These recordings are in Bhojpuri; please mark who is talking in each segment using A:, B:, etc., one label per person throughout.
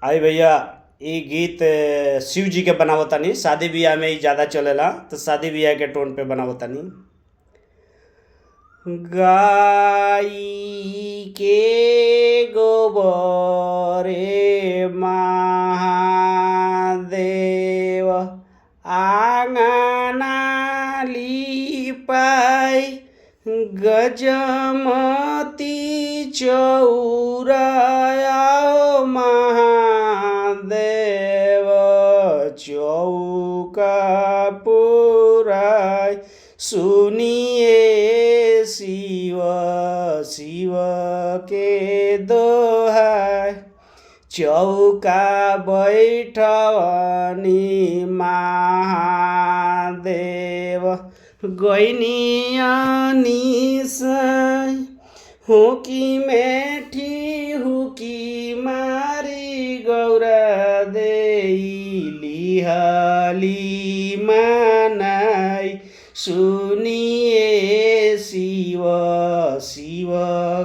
A: आई भैया, ई गीत शिव जी के बनावतानी। शादी बियाह में ई ज्यादा चलेला, तो शादी बियाह के टोन पे बनावतानी। गाई के गोबरे महादेव आंगना लिपाई, गजमती चौराया महादेव चौका पुराई। सुनिए शिव शिव के दोहाई, चौका बैठवनी महादेव गैनियानी साई। हुकी मेठी हुकी मारी गौरा देई लिहाली मनाई। सुनिए शिव शिव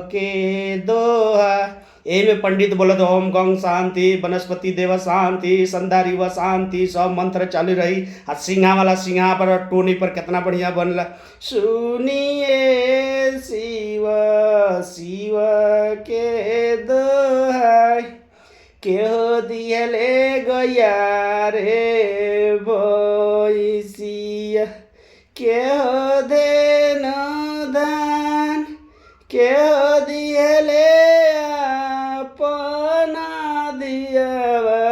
A: के दोहा। एमे पंडित बोलत ओम गंग शांति वनस्पति देव शांति संधारी व शांति, सब मंत्र चालू रही। आ सिंहा वाला सिंहा पर टोनी पर कितना बढ़िया बनला। सुनिए शिव शिव के दोहाई, केहो दियले गया रे भैसिया, केहो देनो दान, केहो दियले अपना दियावा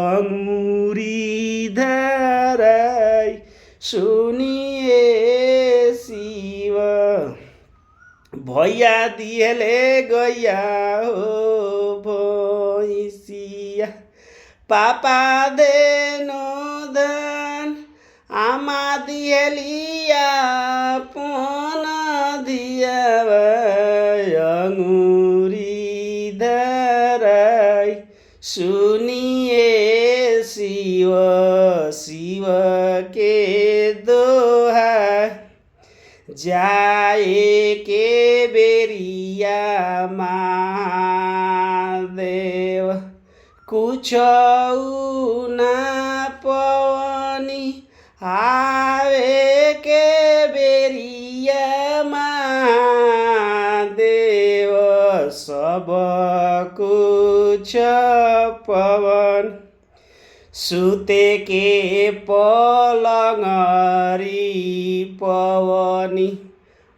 A: अंगूरी धराई। सुनिए शिव भैया दियले गया हो भैसिया, पापा देनो दान, आमा दियलिया अपना दियावा अंगूरी धराई। सुनिए शिव शिव के दोहा। जाए के बेरिया महादेव कुछ ना पवनी, आवे के बेरिया महादेव सब कुछ पवन। सुते के पलंगरी पवनी,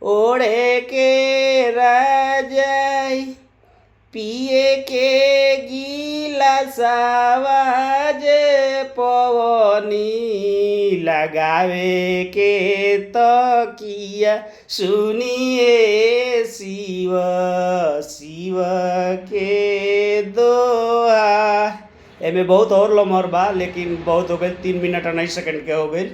A: ओढ़े के राजाई, पिए के गिलासवा जे पवनी, लगावे के तकिया। सुनिए शिव शिव के दोहा। एमे बहुत और लमहर बा, लेकिन बहुत हो गई, 3 मिनट 19 सेकंड के हो गई।